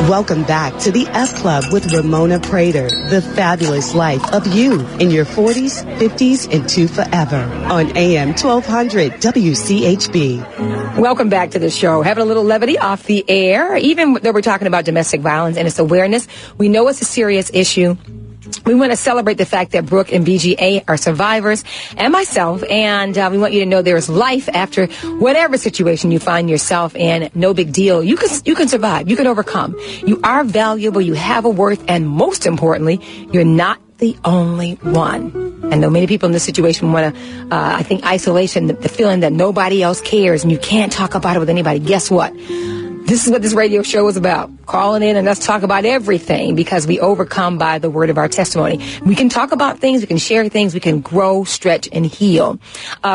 Welcome back to the S Club with Ramona Prater, the fabulous life of you in your 40s, 50s, and to forever on AM 1200 WCHB. Welcome back to the show. Having a little levity off the air, even though we're talking about domestic violence and its awareness. We know it's a serious issue. We want to celebrate the fact that Brooke and BGA are survivors, and myself, and we want you to know there is life after whatever situation you find yourself in. No big deal. You can survive. You can overcome. You are valuable. You have a worth, and most importantly, you're not the only one. I know many people in this situation want to, I think isolation, the feeling that nobody else cares and you can't talk about it with anybody. Guess what? This is what this radio show is about. Calling in and let's talk about everything, because we overcome by the word of our testimony. We can talk about things, we can share things, we can grow, stretch, and heal.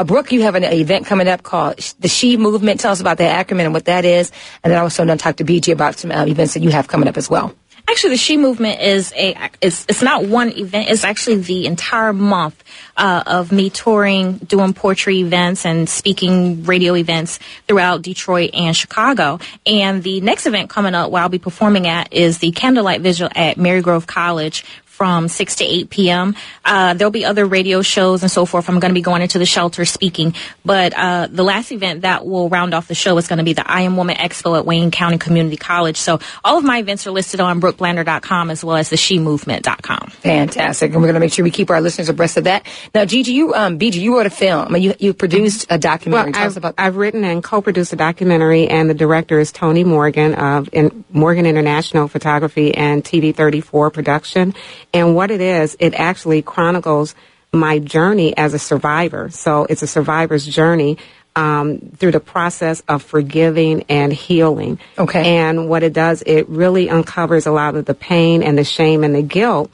Brooke, you have an event coming up called the She Movement. Tell us about that acronym and what that is. And then also talk to BG about some events that you have coming up as well. Actually, the She Movement it's not one event. It's actually the entire month of me touring, doing poetry events and speaking radio events throughout Detroit and Chicago. And the next event coming up where I'll be performing at is the Candlelight Vigil at Marygrove College from 6 to 8 p.m. There'll be other radio shows and so forth. I'm going to be going into the shelter speaking. But the last event that will round off the show is going to be the I Am Woman Expo at Wayne County Community College. So all of my events are listed on brookeblander.com as well as the shemovement.com. Fantastic. And we're going to make sure we keep our listeners abreast of that. Now, Gigi, you wrote a film. You produced a documentary. Well, I've written and co-produced a documentary, and the director is Tony Morgan of Morgan International Photography and TV 34 Production. And what it is, it actually chronicles my journey as a survivor. So it's a survivor's journey through the process of forgiving and healing. Okay. And what it does, it really uncovers a lot of the pain and the shame and the guilt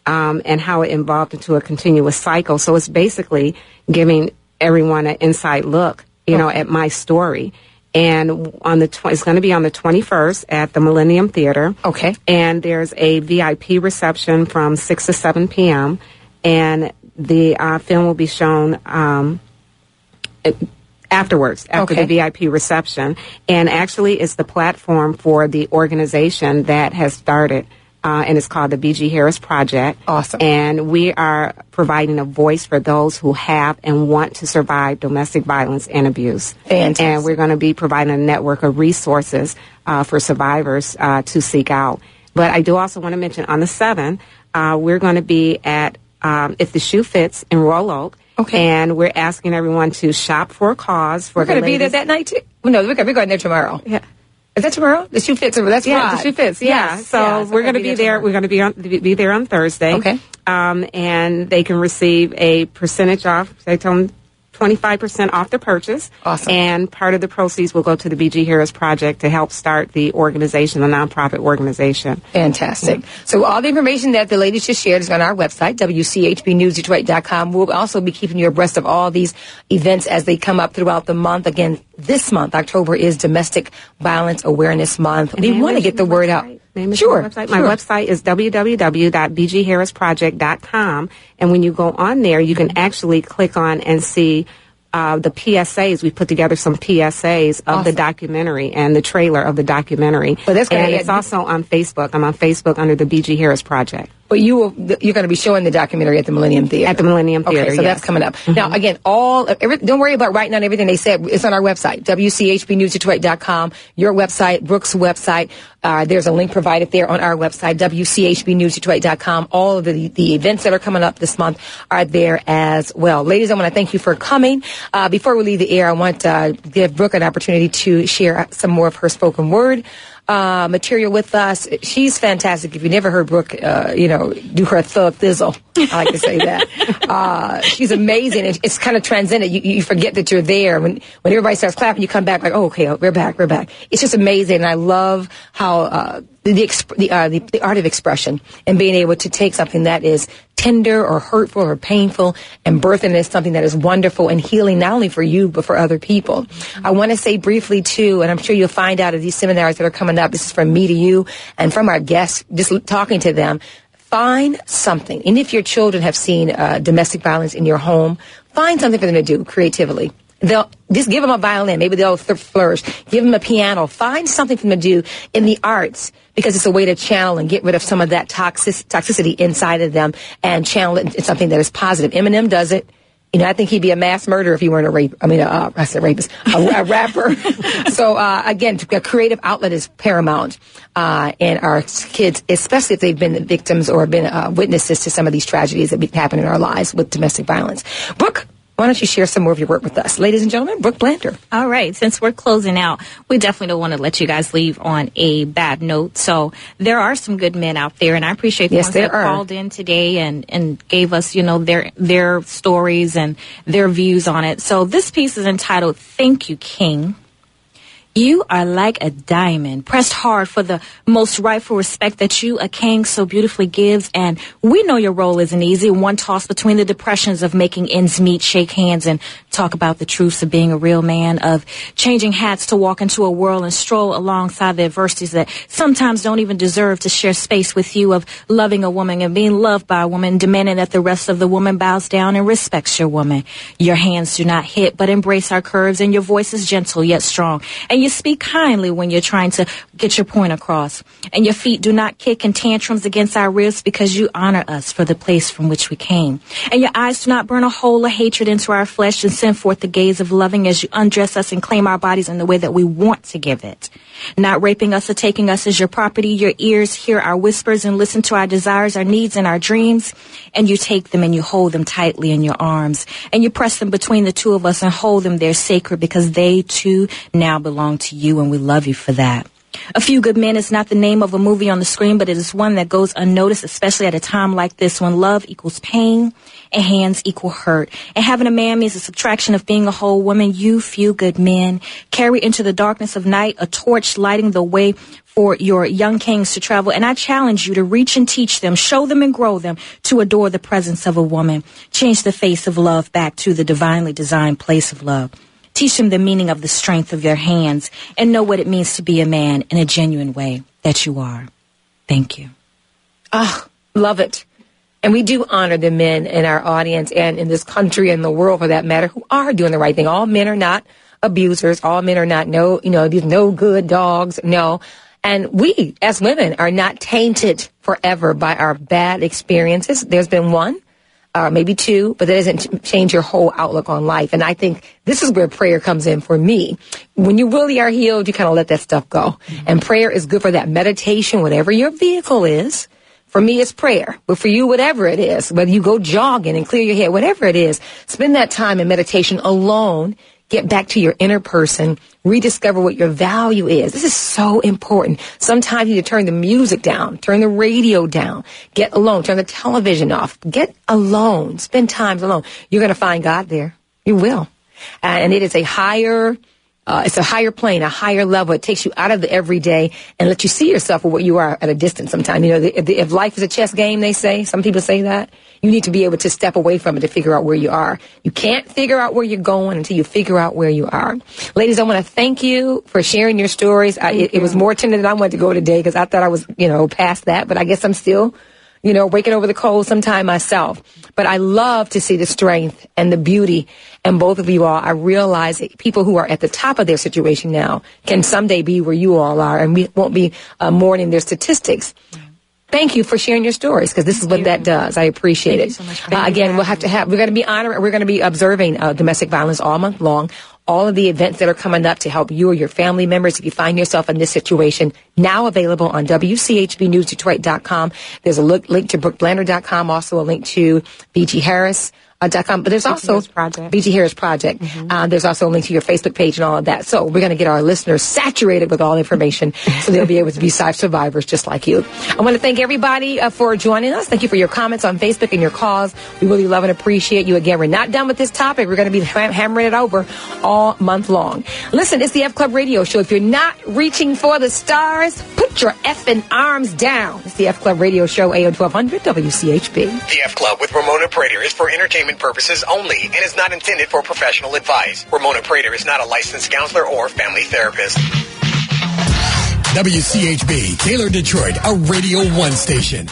and how it evolved into a continuous cycle. So it's basically giving everyone an inside look, at my story. And it's going to be on the 21st at the Millennium Theater. Okay. And there's a VIP reception from 6 to 7 p.m. And the film will be shown afterwards, after the VIP reception. And actually, it's the platform for the organization that has started. And it's called the B.G. Harris Project. Awesome. And we are providing a voice for those who have and want to survive domestic violence and abuse. Fantastic. And we're going to be providing a network of resources for survivors to seek out. But I do also want to mention on the 7th, we're going to be at If the Shoe Fits in Royal Oak. Okay. And we're asking everyone to shop for a cause. We're going to be there that night, too? Well, no, we're going there tomorrow. Yeah. Is that tomorrow? The Shoe Fits. That's right. The Shoe Fits. Yeah. Yes, so we're going to be there. We're going to be there on Thursday. Okay. And they can receive a percentage off. They tell them 25% off the purchase. Awesome. And part of the proceeds will go to the B.G. Harris Project to help start the organization, the nonprofit organization. Fantastic. So all the information that the ladies just shared is on our website, WCHBNewsDetroit.com. We'll also be keeping you abreast of all these events as they come up throughout the month. Again, this month, October, is Domestic Violence Awareness Month. We want to get the word out. Sure. My website is www.bgharrisproject.com. And when you go on there, you can actually click on and see the PSAs. We put together some PSAs of the documentary and the trailer of the documentary. Well, that's great. And it's also on Facebook. I'm on Facebook under the B.G. Harris Project. But you're going to be showing the documentary at the Millennium Theater. At the Millennium Theater, okay, so that's coming up. Mm-hmm. Now, again, don't worry about writing down everything they said. It's on our website, WCHBNewsDetroit.com, your website, Brooke's website. There's a link provided there on our website, WCHBNewsDetroit.com. All of the events that are coming up this month are there as well. Ladies, I want to thank you for coming. Before we leave the air, I want to give Brooke an opportunity to share some more of her spoken word material with us. She's fantastic. If you never heard Brooke, do her thug thizzle, I like to say that. She's amazing. It's kind of transcendent. You forget that you're there. When everybody starts clapping, you come back like, oh, okay, we're back. It's just amazing. And I love how the art of expression and being able to take something that is tender or hurtful or painful and birth it as something that is wonderful and healing, not only for you, but for other people. I want to say briefly, too, and I'm sure you'll find out at these seminars that are coming up, this is from me to you and from our guests, just talking to them, find something. And if your children have seen domestic violence in your home, find something for them to do creatively. They'll just give them a violin. Maybe they'll flourish. Give them a piano. Find something for them to do in the arts, because it's a way to channel and get rid of some of that toxicity inside of them and channel it into something that is positive. Eminem does it. You know, I think he'd be a mass murderer if he weren't a rapper. So, again, a creative outlet is paramount. And our kids, especially if they've been victims or been witnesses to some of these tragedies that happen in our lives with domestic violence. Brooke, why don't you share some more of your work with us? Ladies and gentlemen, Brooke Blander. All right. Since we're closing out, we definitely don't want to let you guys leave on a bad note. So there are some good men out there, and I appreciate the ones that called in today and gave us, you know, their stories and their views on it. So this piece is entitled, "Thank You, King. You are like a diamond, pressed hard for the most rightful respect that you, a king, so beautifully gives. And we know your role isn't easy. One toss between the depressions of making ends meet, shake hands, and talk about the truths of being a real man, of changing hats to walk into a world and stroll alongside the adversities that sometimes don't even deserve to share space with you, of loving a woman and being loved by a woman, demanding that the rest of the woman bows down and respects your woman. Your hands do not hit, but embrace our curves, and your voice is gentle yet strong. And you speak kindly when you're trying to get your point across. And your feet do not kick in tantrums against our ribs, because you honor us for the place from which we came. And your eyes do not burn a hole of hatred into our flesh and send forth the gaze of loving as you undress us and claim our bodies in the way that we want to give it. Not raping us or taking us as your property. Your ears hear our whispers and listen to our desires, our needs, and our dreams. And you take them and you hold them tightly in your arms. And you press them between the two of us and hold them there sacred, because they too now belong to you, and we love you for that. A Few Good Men is not the name of a movie on the screen, but it is one that goes unnoticed, especially at a time like this, when love equals pain and hands equal hurt. And having a man means a subtraction of being a whole woman. You few good men carry into the darkness of night a torch lighting the way for your young kings to travel. And I challenge you to reach and teach them, show them and grow them to adore the presence of a woman. Change the face of love back to the divinely designed place of love. Teach them the meaning of the strength of their hands, and know what it means to be a man in a genuine way that you are. Thank you. Ah, love it. And we do honor the men in our audience and in this country and the world, for that matter, who are doing the right thing. All men are not abusers. All men are not these no good dogs. No. And we, as women, are not tainted forever by our bad experiences. There's been one. Maybe two, but that doesn't change your whole outlook on life. And I think this is where prayer comes in for me. When you really are healed, you kind of let that stuff go. Mm-hmm. And prayer is good for that. Meditation, whatever your vehicle is. For me, it's prayer. But for you, whatever it is, whether you go jogging and clear your head, whatever it is, spend that time in meditation alone. Get back to your inner person, rediscover what your value is. This is so important. Sometimes you need to turn the music down, turn the radio down, get alone, turn the television off, get alone, spend time alone. You're going to find God there. You will. And it is a higher plane, a higher level. It takes you out of the everyday and lets you see yourself for what you are at a distance sometimes. You know, if life is a chess game, they say, some people say that, you need to be able to step away from it to figure out where you are. You can't figure out where you're going until you figure out where you are. Ladies, I want to thank you for sharing your stories. It was more tender than I wanted to go today, because I thought I was, past that, but I guess I'm still waking over the cold sometime myself. But I love to see the strength and the beauty in both of you all. I realize that people who are at the top of their situation now can someday be where you all are, and we won't be mourning their statistics. Thank you for sharing your stories, because this is what that does. I appreciate it. So much again, we're going to be observing domestic violence all month long. All of the events that are coming up to help you or your family members, if you find yourself in this situation, now available on WCHBNewsDetroit.com. There's a link to BrookeBlander.com, also a link to BGHarris.com, but there's also BG Harris Project. Mm-hmm. There's also a link to your Facebook page and all of that. So we're going to get our listeners saturated with all information so they'll be able to be survivors just like you. I want to thank everybody for joining us. Thank you for your comments on Facebook and your calls. We really love and appreciate you. Again, we're not done with this topic. We're going to be hammering it over all month long. Listen, it's the F Club Radio Show. If you're not reaching for the stars, put your effing arms down. It's the F Club Radio Show, AM 1200 WCHB. The F Club with Ramona Prater is for entertainment purposes only and is not intended for professional advice. Ramona Prater is not a licensed counselor or family therapist. WCHB, Taylor, Detroit, a Radio 1 station.